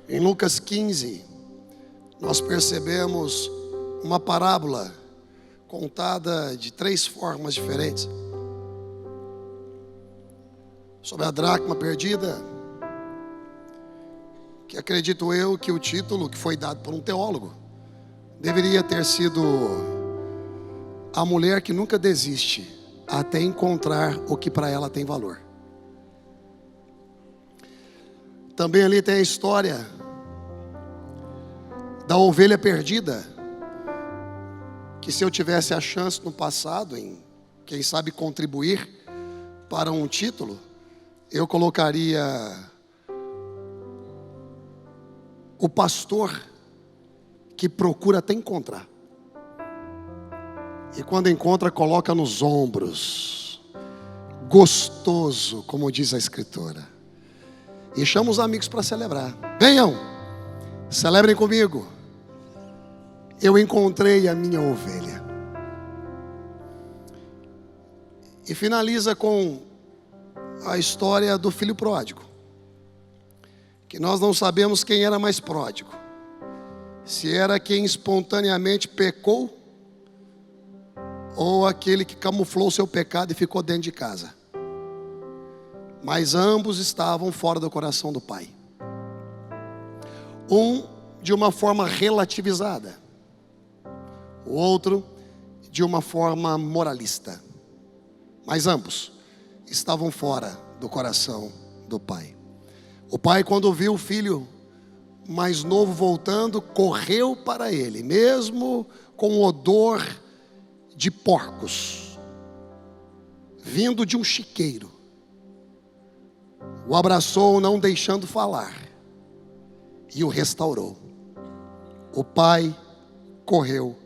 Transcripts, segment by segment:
Em Lucas 15, nós percebemos uma parábola contada de 3 formas diferentes. Sobre a dracma perdida, que acredito eu que o título que foi dado por um teólogo deveria ter sido a mulher que nunca desiste até encontrar o que para ela tem valor. Também ali tem a história da ovelha perdida, que se eu tivesse a chance no passado em, quem sabe, contribuir para um título, eu colocaria o pastor que procura até encontrar, e quando encontra coloca nos ombros, gostoso, como diz a escritora, e chama os amigos para celebrar. Venham, celebrem comigo, eu encontrei a minha ovelha. E finaliza com a história do filho pródigo, que nós não sabemos quem era mais pródigo, se era quem espontaneamente pecou ou aquele que camuflou seu pecado e ficou dentro de casa. Mas ambos estavam fora do coração do pai. Um de uma forma relativizada, o outro de uma forma moralista. Mas ambos estavam fora do coração do pai. O pai, quando viu o filho mais novo voltando, correu para ele, mesmo com odor de porcos, vindo de um chiqueiro. O abraçou, não deixando falar, e o restaurou. O pai correu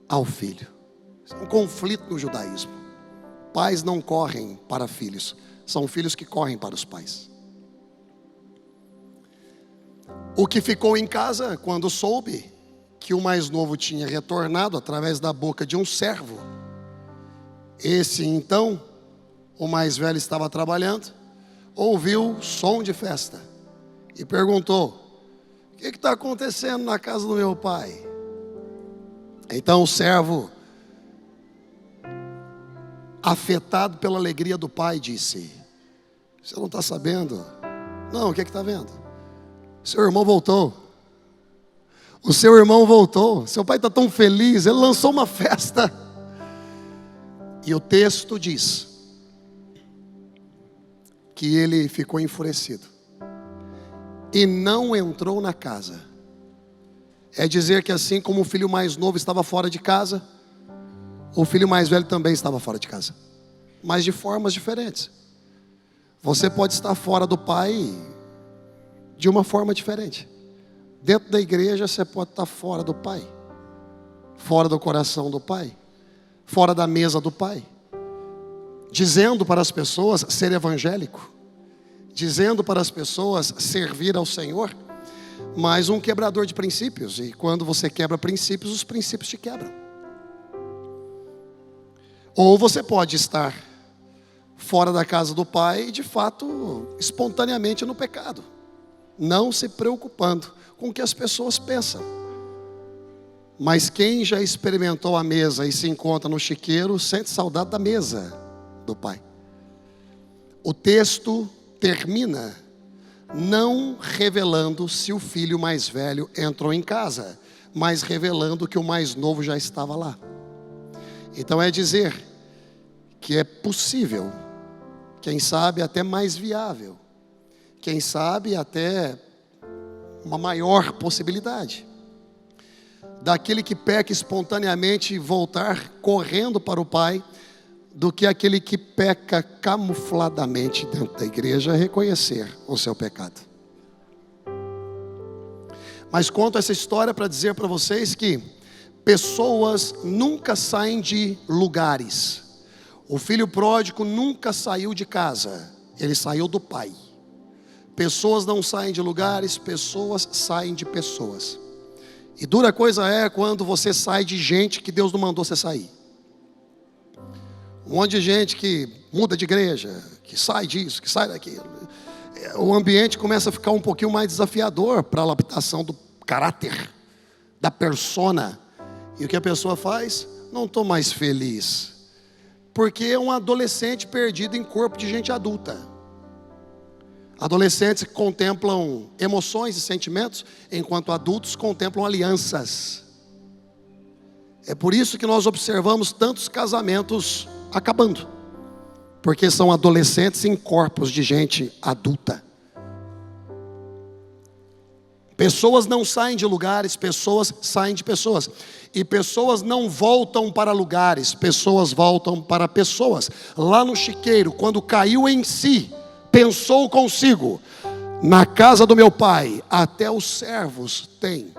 ao filho. Isso é um conflito no judaísmo. Pais não correm para filhos, são filhos que correm para os pais. O que ficou em casa, quando soube que o mais novo tinha retornado através da boca de um servo, esse então, o mais velho estava trabalhando, ouviu som de festa e perguntou: o que está acontecendo na casa do meu pai? Então o servo, afetado pela alegria do pai, disse: você não está sabendo? Não, o que está vendo? Seu irmão voltou. O seu irmão voltou. Seu pai está tão feliz, ele lançou uma festa. E o texto diz que ele ficou enfurecido e não entrou na casa. É dizer que assim como o filho mais novo estava fora de casa, o filho mais velho também estava fora de casa, mas de formas diferentes. Você pode estar fora do pai de uma forma diferente. Dentro da igreja você pode estar fora do pai, fora do coração do pai, fora da mesa do pai, dizendo para as pessoas ser evangélico, dizendo para as pessoas servir ao Senhor, mas um quebrador de princípios. E quando você quebra princípios, os princípios te quebram. Ou você pode estar fora da casa do pai, de fato, espontaneamente no pecado, não se preocupando com o que as pessoas pensam. Mas quem já experimentou a mesa e se encontra no chiqueiro, sente saudade da mesa do pai. O texto termina não revelando se o filho mais velho entrou em casa, mas revelando que o mais novo já estava lá. Então é dizer que é possível, quem sabe até mais viável, quem sabe até uma maior possibilidade, daquele que peca espontaneamente voltar correndo para o pai, do que aquele que peca camufladamente dentro da igreja reconhecer o seu pecado. Mas conto essa história para dizer para vocês que pessoas nunca saem de lugares. O filho pródigo nunca saiu de casa, ele saiu do pai. Pessoas não saem de lugares, pessoas saem de pessoas. E dura coisa é quando você sai de gente que Deus não mandou você sair. Um monte de gente que muda de igreja, que sai disso, que sai daquilo. o ambiente começa a ficar um pouquinho mais desafiador para a adaptação do caráter, da persona. E o que a pessoa faz? Não estou mais feliz, porque é um adolescente perdido em corpo de gente adulta. Adolescentes que contemplam emoções e sentimentos, enquanto adultos contemplam alianças. É por isso que nós observamos tantos casamentos acabando, porque são adolescentes em corpos de gente adulta. Pessoas não saem de lugares, pessoas saem de pessoas. E pessoas não voltam para lugares, pessoas voltam para pessoas. Lá no chiqueiro, quando caiu em si, pensou consigo: na casa do meu pai, até os servos têm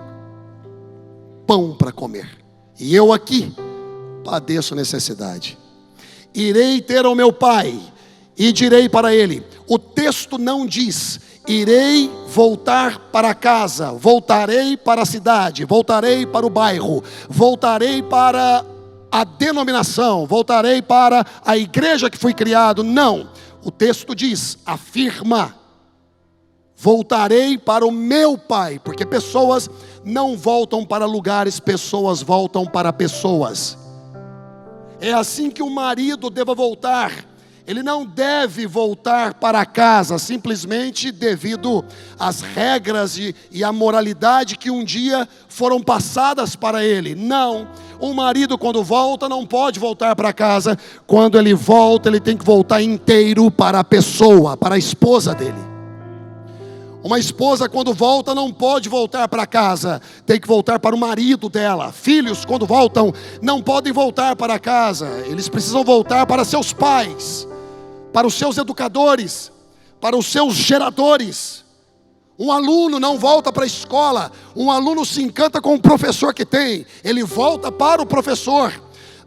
pão para comer, e eu aqui padeço necessidade. Irei ter ao meu pai e direi para ele. O texto não diz: irei voltar para casa, voltarei para a cidade, voltarei para o bairro, voltarei para a denominação, voltarei para a igreja que fui criado. Não, o texto diz, afirma: voltarei para o meu pai, porque pessoas não voltam para lugares, pessoas voltam para pessoas. É assim que o marido deva voltar. Ele não deve voltar para casa simplesmente devido às regras e à moralidade que um dia foram passadas para ele. Não, o marido quando volta não pode voltar para casa. Quando ele volta, ele tem que voltar inteiro para a pessoa, para a esposa dele. Uma esposa quando volta não pode voltar para casa, tem que voltar para o marido dela. Filhos quando voltam não podem voltar para casa, eles precisam voltar para seus pais, para os seus educadores, para os seus geradores. Um aluno não volta para a escola, um aluno se encanta com o professor que tem, ele volta para o professor.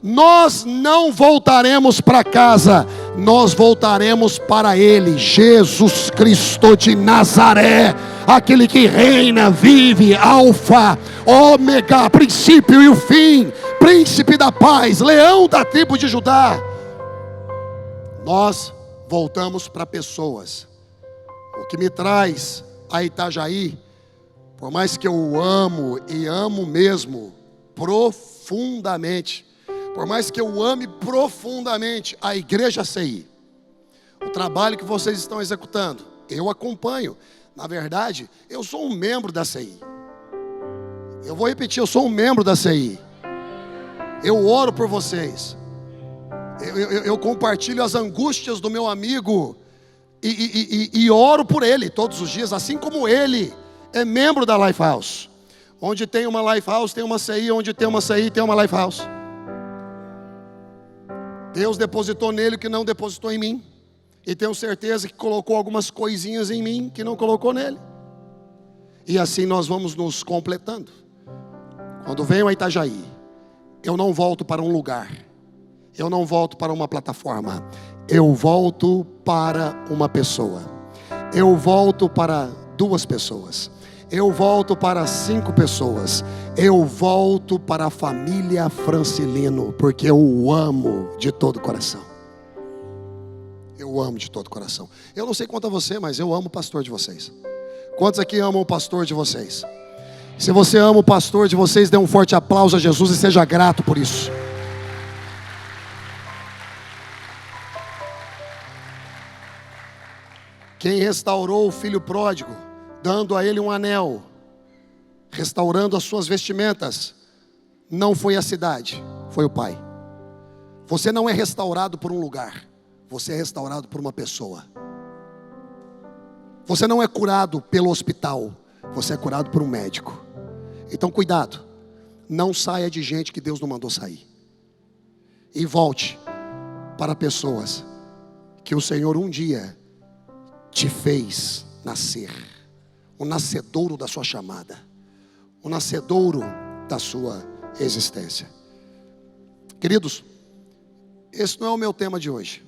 Nós não voltaremos para casa, nós voltaremos para Ele, Jesus Cristo de Nazaré, aquele que reina, vive, alfa, ômega, princípio e o fim, príncipe da paz, leão da tribo de Judá. Nós voltamos para pessoas. O que me traz a Itajaí, por mais que eu amo e amo mesmo profundamente, por mais que eu ame profundamente a igreja CI, o trabalho que vocês estão executando, eu acompanho. Na verdade, eu sou um membro da CI. Eu vou repetir, eu sou um membro da CI. Eu oro por vocês. Eu compartilho as angústias do meu amigo e oro por ele todos os dias, assim como ele é membro da Lifehouse. Onde tem uma Lifehouse, tem uma CI, onde tem uma CI, tem uma Lifehouse. Deus depositou nele o que não depositou em mim, e tenho certeza que colocou algumas coisinhas em mim que não colocou nele. E assim nós vamos nos completando. Quando venho a Itajaí, eu não volto para um lugar, eu não volto para uma plataforma, eu volto para uma pessoa, eu volto para 2 pessoas, eu volto para 5 pessoas, eu volto para a família Francilino, porque eu o amo de todo o coração. Eu amo de todo o coração. Eu não sei quanto a você, mas eu amo o pastor de vocês. Quantos aqui amam o pastor de vocês? Se você ama o pastor de vocês, dê um forte aplauso a Jesus e seja grato por isso. Quem restaurou o filho pródigo, dando a ele um anel, restaurando as suas vestimentas, não foi a cidade, foi o pai. Você não é restaurado por um lugar, você é restaurado por uma pessoa. Você não é curado pelo hospital, você é curado por um médico. Então cuidado, não saia de gente que Deus não mandou sair, e volte para pessoas que o Senhor um dia te fez nascer, o nascedouro da sua chamada, o nascedouro da sua existência. Queridos, esse não é o meu tema de hoje.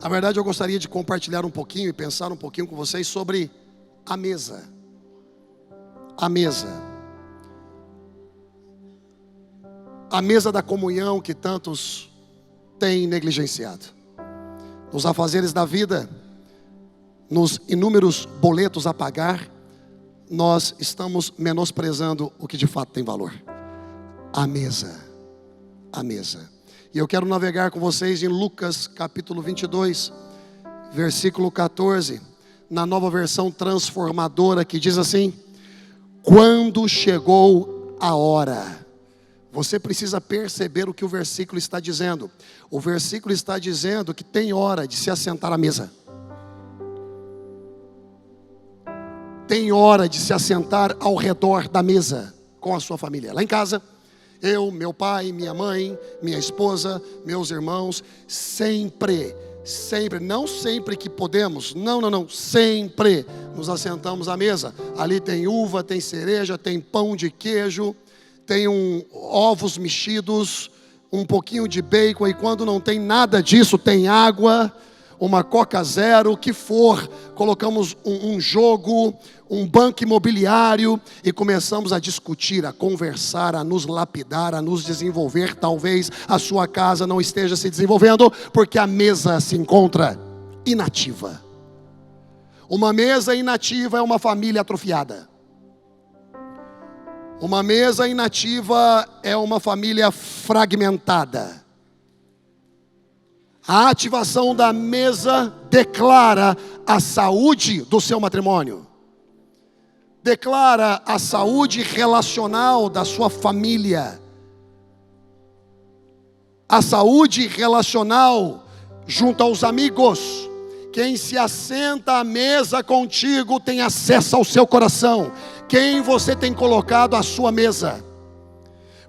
Na verdade, eu gostaria de compartilhar um pouquinho e pensar um pouquinho com vocês sobre a mesa. A mesa. A mesa da comunhão que tantos têm negligenciado. Nos afazeres da vida, nos inúmeros boletos a pagar, nós estamos menosprezando o que de fato tem valor: a mesa. A mesa. E eu quero navegar com vocês em Lucas capítulo 22, versículo 14, na nova versão transformadora, que diz assim: quando chegou a hora. Você precisa perceber o que o versículo está dizendo. O versículo está dizendo que tem hora de se assentar à mesa. Tem hora de se assentar ao redor da mesa com a sua família. Lá em casa, eu, meu pai, minha mãe, minha esposa, meus irmãos, sempre, não sempre que podemos, não, sempre nos assentamos à mesa. Ali tem uva, tem cereja, tem pão de queijo, tem ovos mexidos, um pouquinho de bacon, e quando não tem nada disso, tem água, uma Coca Zero, o que for. Colocamos um jogo, um banco imobiliário, e começamos a discutir, a conversar, a nos lapidar, a nos desenvolver. Talvez a sua casa não esteja se desenvolvendo, porque a mesa se encontra inativa. Uma mesa inativa é uma família atrofiada. Uma mesa inativa é uma família fragmentada. A ativação da mesa declara a saúde do seu matrimônio, declara a saúde relacional da sua família, a saúde relacional junto aos amigos. Quem se assenta à mesa contigo tem acesso ao seu coração. Quem você tem colocado à sua mesa?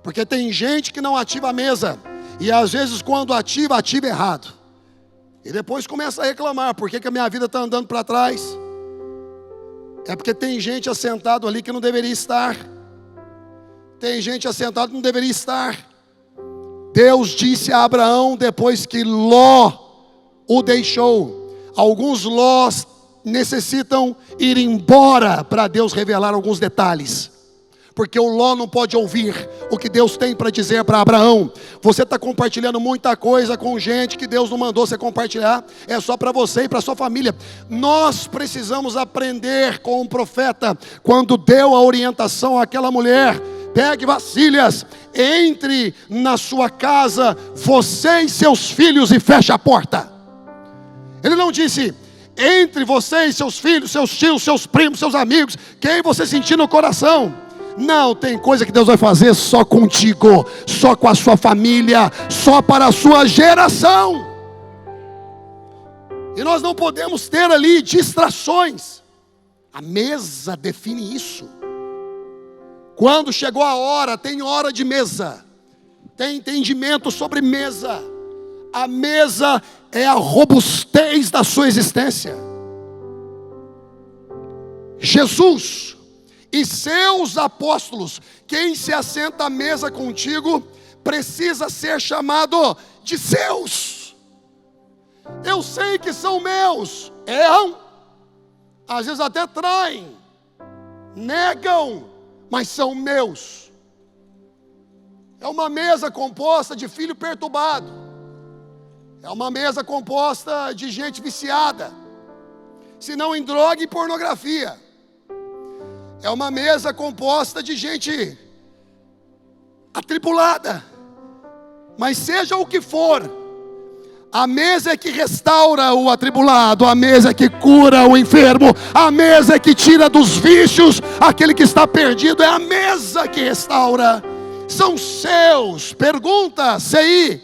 Porque tem gente que não ativa a mesa, e às vezes quando ativa errado. E depois começa a reclamar: por que a minha vida está andando para trás? É porque tem gente assentado ali que não deveria estar. Tem gente assentado que não deveria estar. Deus disse a Abraão, depois que Ló o deixou: alguns Lós necessitam ir embora para Deus revelar alguns detalhes, porque o Ló não pode ouvir o que Deus tem para dizer para Abraão. Você está compartilhando muita coisa com gente que Deus não mandou você compartilhar, é só para você e para sua família. Nós precisamos aprender com o profeta, quando deu a orientação àquela mulher: pegue vasilhas, entre na sua casa, você e seus filhos, e feche a porta. Ele não disse: entre você e seus filhos, seus tios, seus primos, seus amigos, quem você sentir no coração. Não, tem coisa que Deus vai fazer só contigo, só com a sua família, só para a sua geração. E nós não podemos ter ali distrações. A mesa define isso. Quando chegou a hora, tem hora de mesa, tem entendimento sobre mesa. A mesa é a robustez da sua existência. Jesus e seus apóstolos, quem se assenta à mesa contigo, precisa ser chamado de seus. Eu sei que são meus, erram, às vezes até traem, negam, mas são meus. É uma mesa composta de filho perturbado. É uma mesa composta de gente viciada, se não em droga e pornografia. É uma mesa composta de gente atribulada. Mas seja o que for, a mesa é que restaura o atribulado, a mesa é que cura o enfermo, a mesa é que tira dos vícios aquele que está perdido. É a mesa que restaura. São seus. Pergunta, CI: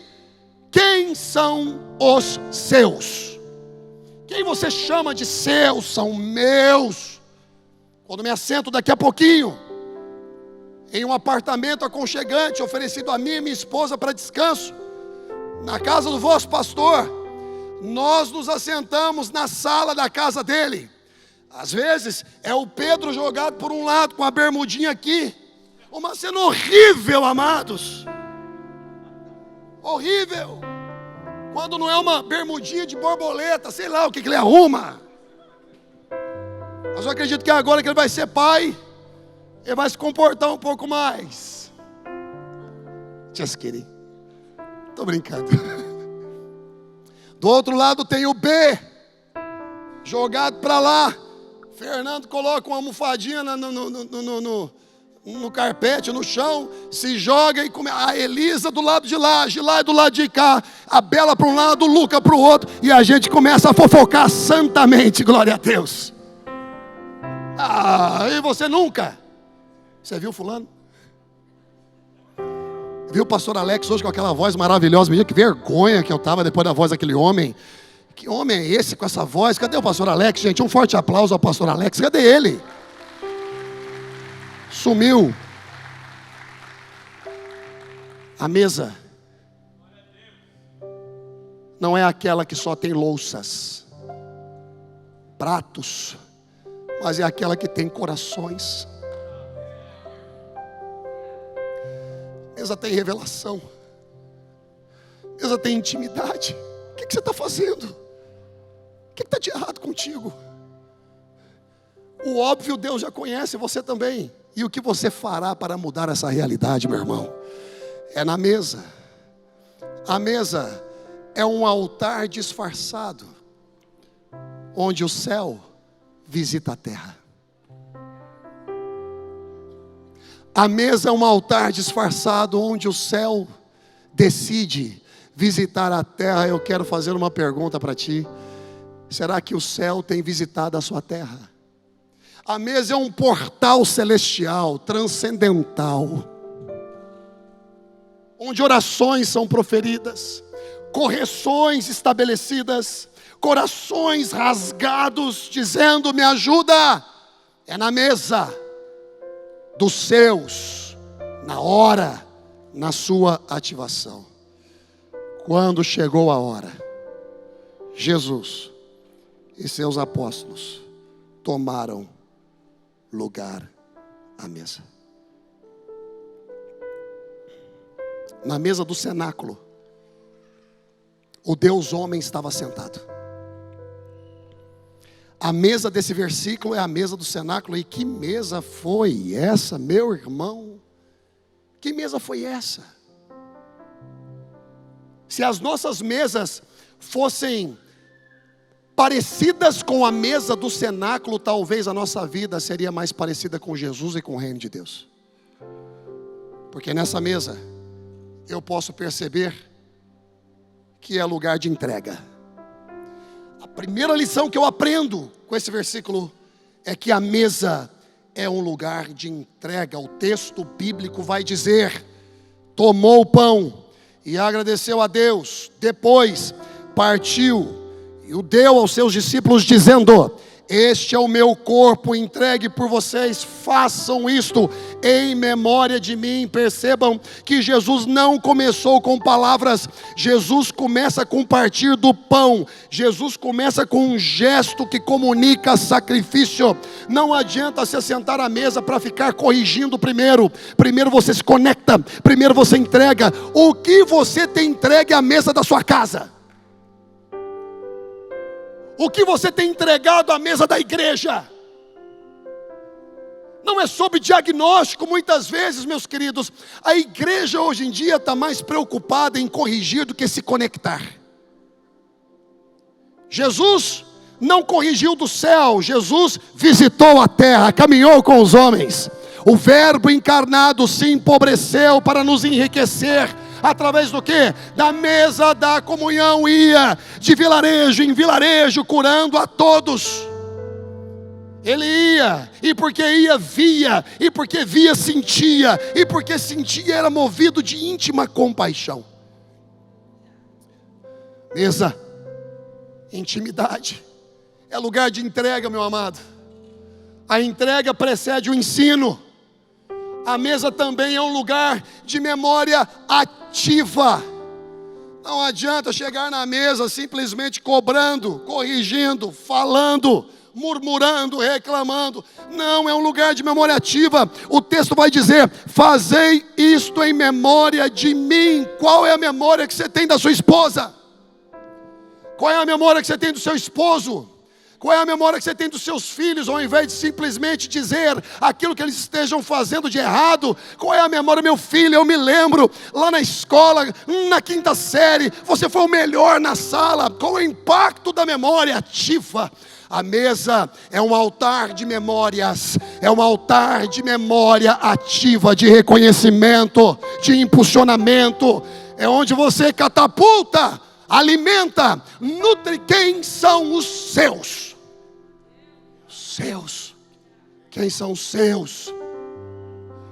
quem são os seus? Quem você chama de seus? São meus. Quando me assento daqui a pouquinho em um apartamento aconchegante, oferecido a mim e minha esposa para descanso, na casa do vosso pastor, nós nos assentamos na sala da casa dele. Às vezes é o Pedro jogado por um lado com a bermudinha aqui. Uma cena horrível, amados. Horrível. Quando não é uma bermudinha de borboleta, sei lá o que ele arruma. Mas eu acredito que agora que ele vai ser pai, ele vai se comportar um pouco mais. Just kidding. Estou brincando. Do outro lado tem o B. jogado para lá. Fernando coloca uma almofadinha no carpete, no chão, se joga e come. A Elisa do lado de lá, Gilá do lado de cá, a Bela para um lado, o Luca para o outro, e a gente começa a fofocar santamente, glória a Deus. E você nunca? Você viu fulano? Viu o pastor Alex hoje com aquela voz maravilhosa? Me diga que vergonha que eu estava depois da voz daquele homem. Que homem é esse com essa voz? Cadê o pastor Alex, gente? Um forte aplauso ao pastor Alex. Cadê ele? Sumiu. A mesa não é aquela que só tem louças, pratos, mas é aquela que tem corações. A mesa tem revelação. A mesa tem intimidade. O que você está fazendo? O que está de errado contigo? O óbvio Deus já conhece, você também. E o que você fará para mudar essa realidade, meu irmão? É na mesa. A mesa é um altar disfarçado, onde o céu visita a terra. A mesa é um altar disfarçado, onde o céu decide visitar a terra. Eu quero fazer uma pergunta para ti. Será que o céu tem visitado a sua terra? A mesa é um portal celestial, transcendental, onde orações são proferidas, correções estabelecidas, corações rasgados, dizendo: me ajuda. É na mesa dos seus, na hora, na sua ativação. Quando chegou a hora, Jesus e seus apóstolos tomaram lugar à mesa. Na mesa do cenáculo, o Deus homem estava sentado. A mesa desse versículo é a mesa do cenáculo. E que mesa foi essa, meu irmão? Que mesa foi essa? Se as nossas mesas fossem parecidas com a mesa do cenáculo, talvez a nossa vida seria mais parecida com Jesus e com o reino de Deus. Porque nessa mesa eu posso perceber que é lugar de entrega. A primeira lição que eu aprendo com esse versículo é que a mesa é um lugar de entrega. O texto bíblico vai dizer: tomou o pão e agradeceu a Deus, depois partiu e o deu aos seus discípulos, dizendo: este é o meu corpo entregue por vocês, façam isto em memória de mim. Percebam que Jesus não começou com palavras, Jesus começa com partir do pão, Jesus começa com um gesto que comunica sacrifício. Não adianta se assentar à mesa para ficar corrigindo primeiro você se conecta, primeiro você entrega. O que você tem entregue à mesa da sua casa? O que você tem entregado à mesa da igreja? Não é sobre diagnóstico, muitas vezes, meus queridos. A igreja hoje em dia está mais preocupada em corrigir do que se conectar. Jesus não corrigiu do céu, Jesus visitou a terra, caminhou com os homens. O Verbo encarnado se empobreceu para nos enriquecer. Através do quê? Da mesa da comunhão, ia de vilarejo em vilarejo, curando a todos. Ele ia, e porque ia, via, e porque via, sentia, e porque sentia, era movido de íntima compaixão. Mesa, intimidade, é lugar de entrega, meu amado. A entrega precede o ensino. A mesa também é um lugar de memória ativa. Não adianta chegar na mesa simplesmente cobrando, corrigindo, falando, murmurando, reclamando. Não, é um lugar de memória ativa. O texto vai dizer: fazei isto em memória de mim. Qual é a memória que você tem da sua esposa? Qual é a memória que você tem do seu esposo? Qual é a memória que você tem dos seus filhos, ao invés de simplesmente dizer aquilo que eles estejam fazendo de errado? Qual é a memória? Meu filho, eu me lembro, lá na escola, na 5ª série, você foi o melhor na sala. Qual é o impacto da memória ativa? A mesa é um altar de memórias, é um altar de memória ativa, de reconhecimento, de impulsionamento. É onde você catapulta, alimenta, nutre. Quem são os seus? Seus. Quem são os seus?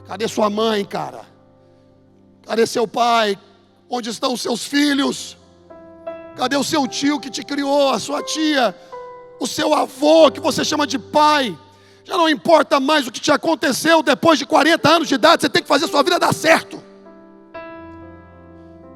Cadê sua mãe, cara? Cadê seu pai? Onde estão os seus filhos? Cadê o seu tio que te criou, a sua tia, o seu avô que você chama de pai? Já não importa mais o que te aconteceu depois de 40 anos de idade, você tem que fazer a sua vida dar certo.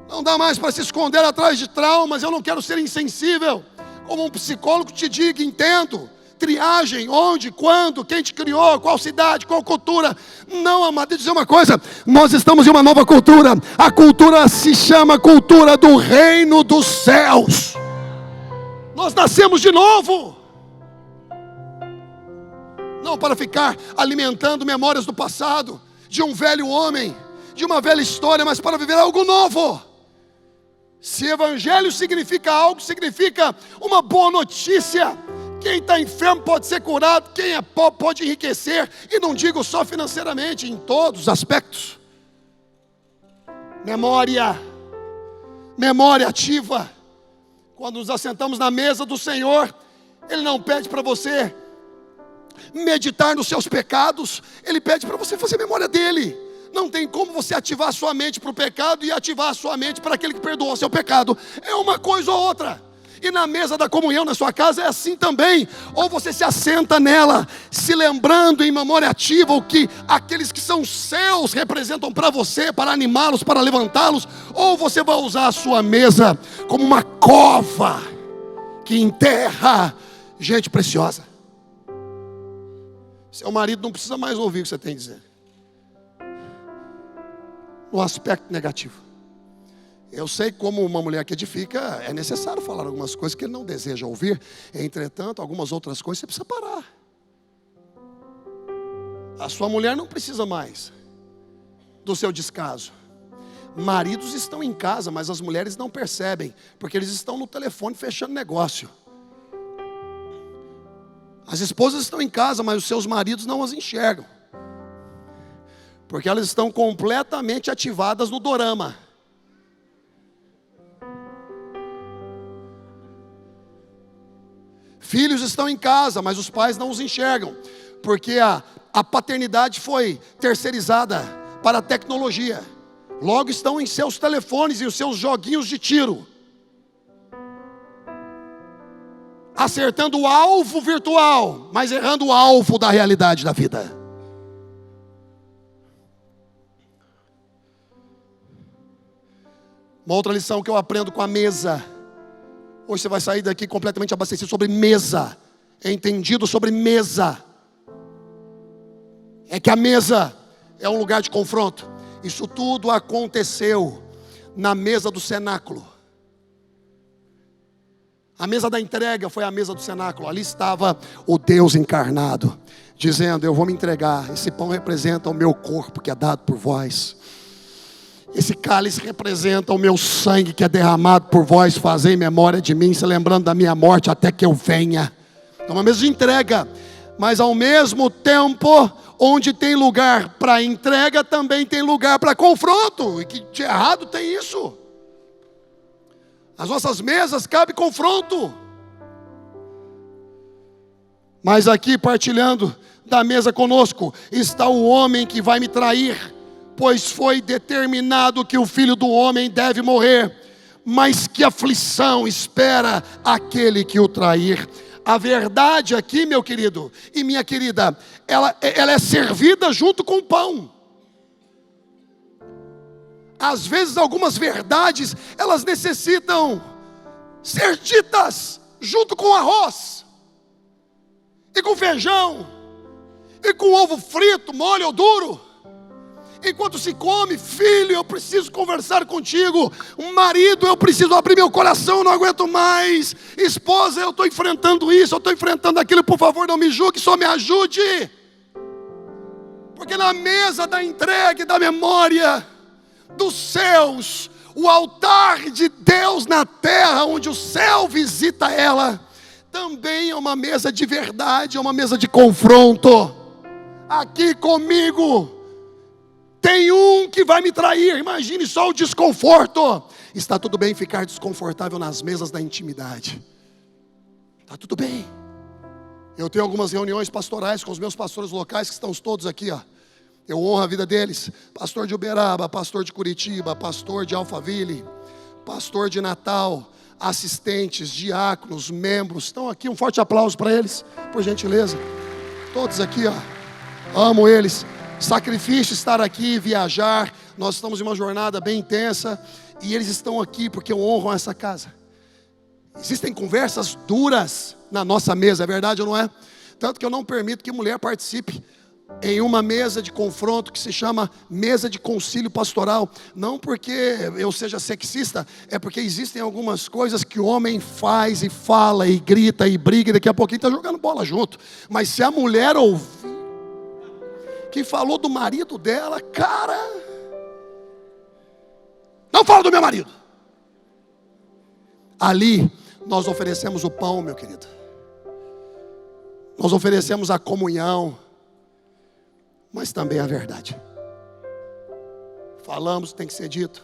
Não dá mais para se esconder atrás de traumas. Eu não quero ser insensível. Como um psicólogo te diga, entendo. Triagem, onde, quando, quem te criou, qual cidade, qual cultura. Não, amado, deixa eu dizer uma coisa. Nós estamos em uma nova cultura. A cultura se chama cultura do reino dos céus. Nós nascemos de novo. Não para ficar alimentando memórias do passado, de um velho homem, de uma velha história, mas para viver algo novo. Se evangelho significa algo, significa uma boa notícia. Quem está enfermo pode ser curado, quem é pobre pode enriquecer. E não digo só financeiramente, em todos os aspectos. Memória ativa. Quando nos assentamos na mesa do Senhor, Ele não pede para você meditar nos seus pecados, Ele pede para você fazer memória dEle. Não tem como você ativar a sua mente para o pecado e ativar a sua mente para aquele que perdoou o seu pecado. É uma coisa ou outra. E na mesa da comunhão na sua casa é assim também. Ou você se assenta nela, se lembrando em memória ativa o que aqueles que são seus representam para você, para animá-los, para levantá-los. Ou você vai usar a sua mesa como uma cova que enterra gente preciosa. Seu marido não precisa mais ouvir o que você tem a dizer. No aspecto negativo. Eu sei como uma mulher que edifica, é necessário falar algumas coisas que ele não deseja ouvir. Entretanto, algumas outras coisas você precisa parar. A sua mulher não precisa mais do seu descaso. Maridos estão em casa, mas as mulheres não percebem, porque eles estão no telefone fechando negócio. As esposas estão em casa, mas os seus maridos não as enxergam, porque elas estão completamente ativadas no dorama. Filhos estão em casa, mas os pais não os enxergam, porque a paternidade foi terceirizada para a tecnologia. Logo estão em seus telefones e os seus joguinhos de tiro, acertando o alvo virtual, mas errando o alvo da realidade da vida. Uma outra lição que eu aprendo com a mesa. Hoje você vai sair daqui completamente abastecido sobre mesa. É entendido sobre mesa. É que a mesa é um lugar de confronto. Isso tudo aconteceu na mesa do cenáculo. A mesa da entrega foi a mesa do cenáculo. Ali estava o Deus encarnado, dizendo: eu vou me entregar. Esse pão representa o meu corpo que é dado por vós. Esse cálice representa o meu sangue que é derramado por vós. Fazei memória de mim, se lembrando da minha morte até que eu venha. É uma mesa de entrega, mas ao mesmo tempo, onde tem lugar para entrega, também tem lugar para confronto. E que de errado tem isso? As nossas mesas cabe confronto. Mas aqui partilhando da mesa conosco está o homem que vai me trair. Pois foi determinado que o Filho do Homem deve morrer, mas que aflição espera aquele que o trair. A verdade aqui, meu querido e minha querida, ela é servida junto com o pão. Às vezes algumas verdades, elas necessitam ser ditas junto com arroz, e com feijão, e com ovo frito, mole ou duro. Enquanto se come: filho, eu preciso conversar contigo. Marido, eu preciso abrir meu coração, não aguento mais. Esposa, eu estou enfrentando isso, eu estou enfrentando aquilo. Por favor, não me julgue, só me ajude. Porque na mesa da entrega e da memória dos céus, o altar de Deus na terra, onde o céu visita ela, também é uma mesa de verdade, é uma mesa de confronto. Aqui comigo tem um que vai me trair. Imagine só o desconforto. Está tudo bem ficar desconfortável nas mesas da intimidade. Está tudo bem. Eu tenho algumas reuniões pastorais com os meus pastores locais, que estão todos aqui, ó. Eu honro a vida deles. Pastor de Uberaba, pastor de Curitiba, pastor de Alphaville, pastor de Natal, assistentes, diáconos, membros. Estão aqui, um forte aplauso para eles, por gentileza. Todos aqui, ó. Amo eles. Sacrifício estar aqui, viajar. Nós estamos em uma jornada bem intensa e eles estão aqui porque honram essa casa. Existem conversas duras na nossa mesa, é verdade ou não é? Tanto que eu não permito que mulher participe em uma mesa de confronto que se chama mesa de concílio pastoral. Não porque eu seja sexista, é porque existem algumas coisas que o homem faz e fala e grita e briga e daqui a pouquinho está jogando bola junto. Mas se a mulher ouvir que falou do marido dela, cara, não fala do meu marido. Ali nós oferecemos o pão, meu querido. Nós oferecemos a comunhão, mas também a verdade. Falamos, tem que ser dito.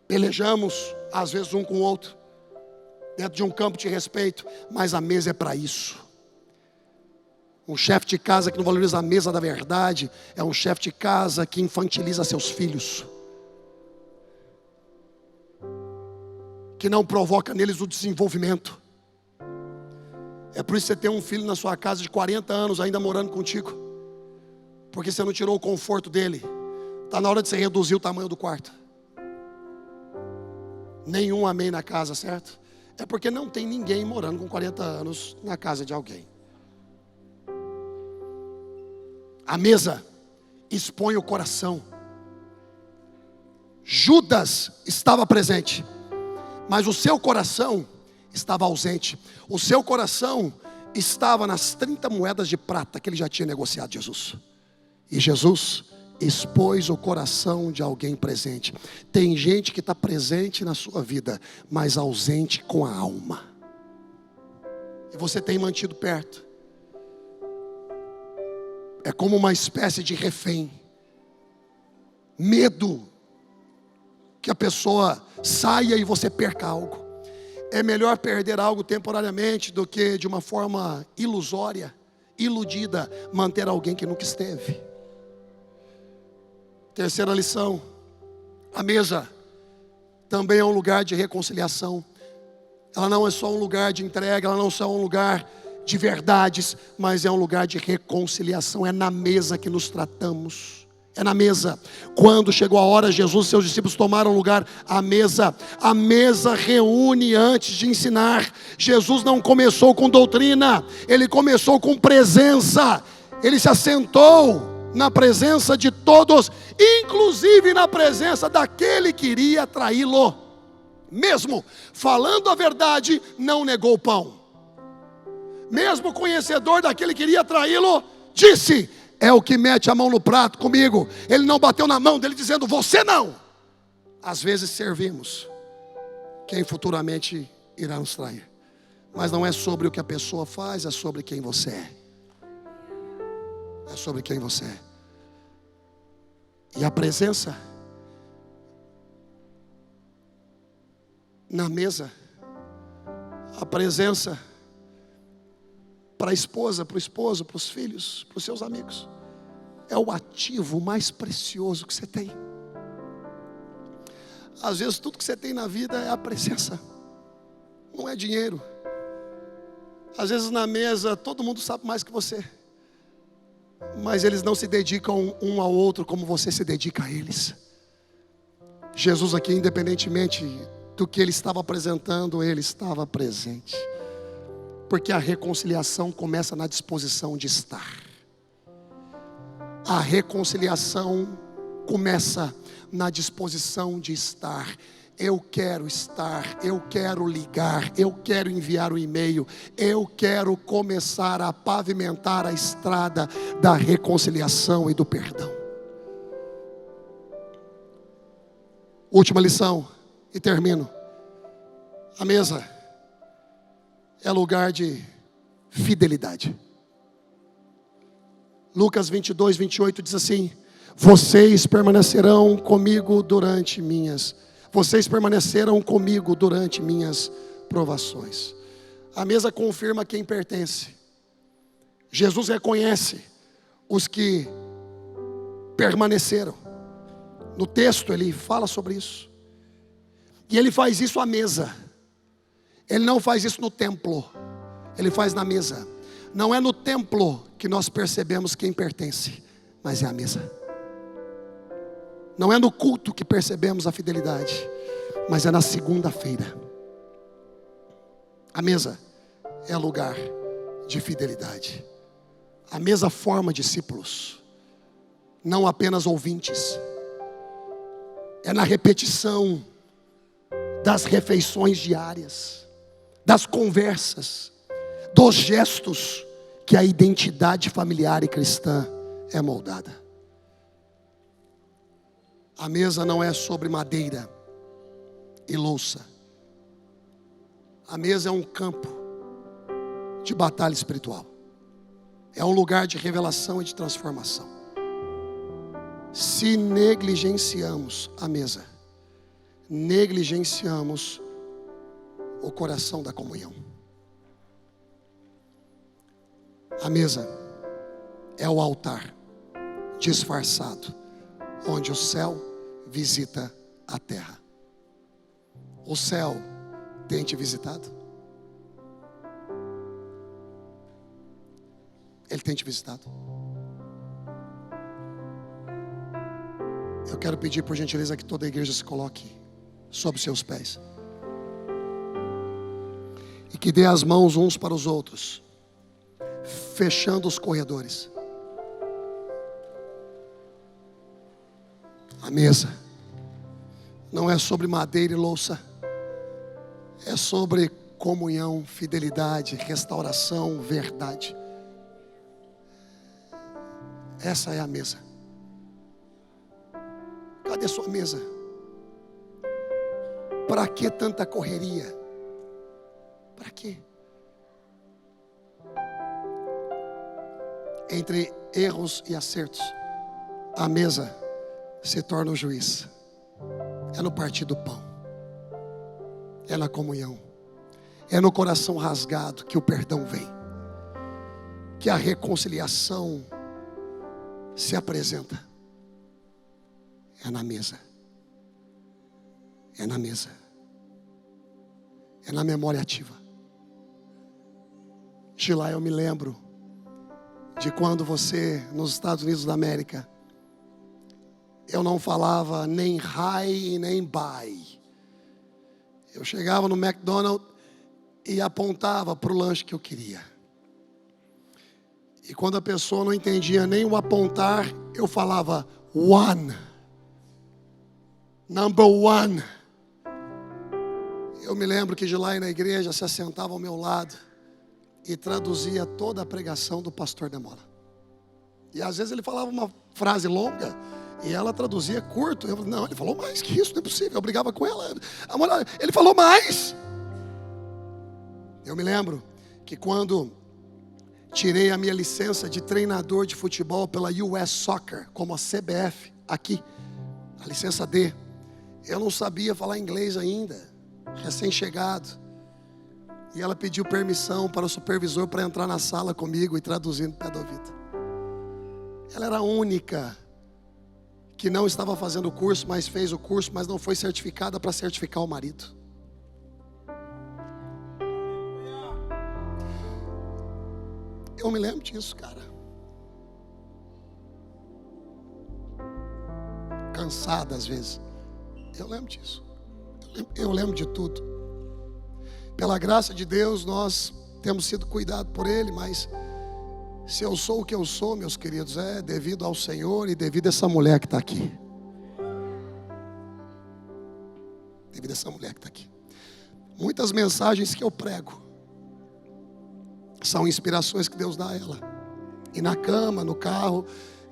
Pelejamos, às vezes um com o outro, dentro de um campo de respeito, mas a mesa é para isso. Um chefe de casa que não valoriza a mesa da verdade é um chefe de casa que infantiliza seus filhos, que não provoca neles o desenvolvimento. É por isso que você tem um filho na sua casa de 40 anos ainda morando contigo, porque você não tirou o conforto dele. Está na hora de você reduzir o tamanho do quarto. Nenhum amém na casa, certo? É porque não tem ninguém morando com 40 anos na casa de alguém. A mesa expõe o coração. Judas estava presente, mas o seu coração estava ausente. O seu coração estava nas 30 moedas de prata que ele já tinha negociado Jesus. E Jesus expôs o coração de alguém presente. Tem gente que está presente na sua vida, mas ausente com a alma. E você tem mantido perto. É como uma espécie de refém. Medo que a pessoa saia e você perca algo. É melhor perder algo temporariamente do que de uma forma ilusória, iludida, manter alguém que nunca esteve. Terceira lição: a mesa também é um lugar de reconciliação. Ela não é só um lugar de entrega, ela não é só um lugar de verdades, mas é um lugar de reconciliação. É na mesa que nos tratamos. É na mesa. Quando chegou a hora, Jesus e seus discípulos tomaram lugar à mesa. A mesa reúne antes de ensinar. Jesus não começou com doutrina, ele começou com presença. Ele se assentou na presença de todos, inclusive na presença daquele que iria traí-lo. Mesmo falando a verdade, não negou o pão. Mesmo conhecedor daquele que iria traí-lo, disse: é o que mete a mão no prato comigo. Ele não bateu na mão dele dizendo: você não. Às vezes servimos quem futuramente irá nos trair, mas não é sobre o que a pessoa faz, é sobre quem você é. É sobre quem você é. E a presença na mesa, a presença para a esposa, para o esposo, para os filhos, para os seus amigos, é o ativo mais precioso que você tem. Às vezes tudo que você tem na vida é a presença, não é dinheiro. Às vezes na mesa todo mundo sabe mais que você, mas eles não se dedicam um ao outro como você se dedica a eles. Jesus aqui, independentemente do que ele estava apresentando, ele estava presente. Porque a reconciliação começa na disposição de estar. A reconciliação começa na disposição de estar. Eu quero estar, eu quero ligar, eu quero enviar o e-mail, eu quero começar a pavimentar a estrada da reconciliação e do perdão. Última lição e termino. A mesa é lugar de fidelidade. Lucas 22, 28 diz assim: vocês permaneceram comigo durante minhas provações. A mesa confirma quem pertence. Jesus reconhece os que permaneceram. No texto ele fala sobre isso. E ele faz isso à mesa. Ele não faz isso no templo. Ele faz na mesa. Não é no templo que nós percebemos quem pertence, mas é a mesa. Não é no culto que percebemos a fidelidade, mas é na segunda-feira. A mesa é lugar de fidelidade. A mesa forma discípulos, não apenas ouvintes. É na repetição das refeições diárias, das conversas, dos gestos, que a identidade familiar e cristã é moldada. A mesa não é sobre madeira e louça. A mesa é um campo de batalha espiritual. É um lugar de revelação e de transformação. Se negligenciamos a mesa, negligenciamos o coração da comunhão. A mesa é o altar disfarçado, onde o céu visita a terra. O céu tem te visitado? Ele tem te visitado? Eu quero pedir por gentileza que toda a igreja se coloque sob seus pés e que dê as mãos uns para os outros, fechando os corredores. A mesa não é sobre madeira e louça, é sobre comunhão, fidelidade, restauração, verdade. Essa é a mesa. Cadê sua mesa? Para que tanta correria? Para quê? Entre erros e acertos, a mesa se torna o juiz. É no partir do pão, é na comunhão, é no coração rasgado que o perdão vem, que a reconciliação se apresenta. É na mesa. É na mesa. É na memória ativa. Sheila, eu me lembro de quando você, nos Estados Unidos da América, eu não falava nem hi nem bye. Eu chegava no McDonald's e apontava para o lanche que eu queria. E quando a pessoa não entendia nem o apontar, eu falava one. Number one. Eu me lembro que de lá na igreja se assentava ao meu lado e traduzia toda a pregação do pastor Demola. E às vezes ele falava uma frase longa e ela traduzia curto. Eu falei, não, ele falou mais que isso, não é possível. Eu brigava com ela. Ele falou mais. Eu me lembro que quando tirei a minha licença de treinador de futebol pela US Soccer, como a CBF aqui, a licença D, eu não sabia falar inglês ainda, recém-chegado. E ela pediu permissão para o supervisor para entrar na sala comigo e traduzir no pé do ouvido. Ela era a única que não estava fazendo o curso, mas fez o curso, mas não foi certificada para certificar o marido. Eu me lembro disso, cara. Cansada às vezes. Eu lembro disso. Eu lembro de tudo. Pela graça de Deus, nós temos sido cuidados por Ele, mas se eu sou o que eu sou, meus queridos, é devido ao Senhor e devido a essa mulher que está aqui. Devido a essa mulher que está aqui. Muitas mensagens que eu prego são inspirações que Deus dá a ela. E na cama, no carro,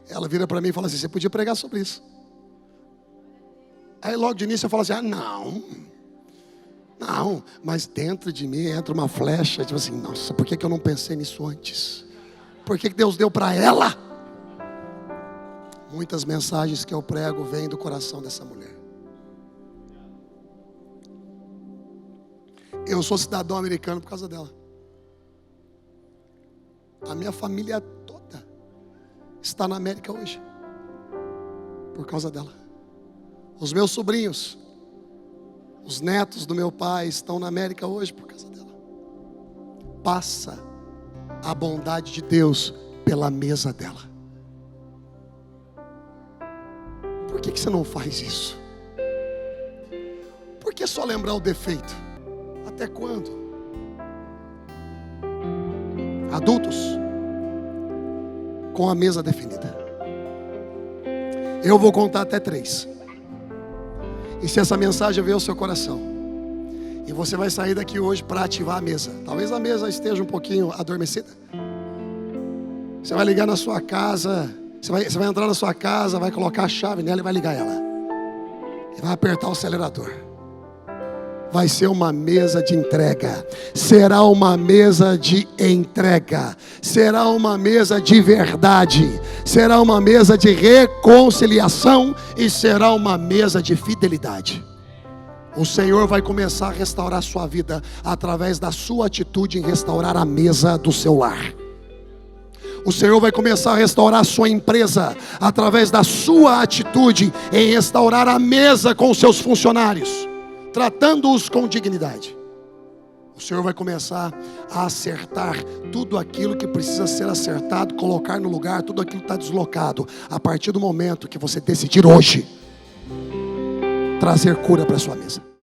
ela vira para mim e fala assim, você podia pregar sobre isso. Aí logo de início eu falo assim, Não, mas dentro de mim entra uma flecha, tipo assim, nossa, por que eu não pensei nisso antes? Por que Deus deu para ela? Muitas mensagens que eu prego vêm do coração dessa mulher. Eu sou cidadão americano por causa dela. A minha família toda está na América hoje por causa dela. Os meus sobrinhos, os netos do meu pai estão na América hoje por causa dela. Passa a bondade de Deus pela mesa dela. Por que você não faz isso? Por que só lembrar o defeito? Até quando? Adultos, com a mesa definida. Eu vou contar até 3. E se essa mensagem veio ao seu coração, e você vai sair daqui hoje para ativar a mesa. Talvez a mesa esteja um pouquinho adormecida. Você vai ligar na sua casa, você vai entrar na sua casa, vai colocar a chave nela e vai ligar ela. E vai apertar o acelerador. Vai ser uma mesa de entrega. Será uma mesa de entrega. Será uma mesa de verdade. Será uma mesa de reconciliação. E será uma mesa de fidelidade. O Senhor vai começar a restaurar a sua vida através da sua atitude em restaurar a mesa do seu lar. O Senhor vai começar a restaurar a sua empresa através da sua atitude em restaurar a mesa com os seus funcionários, tratando-os com dignidade. O Senhor vai começar a acertar tudo aquilo que precisa ser acertado, colocar no lugar tudo aquilo que está deslocado, a partir do momento que você decidir hoje trazer cura para a sua mesa.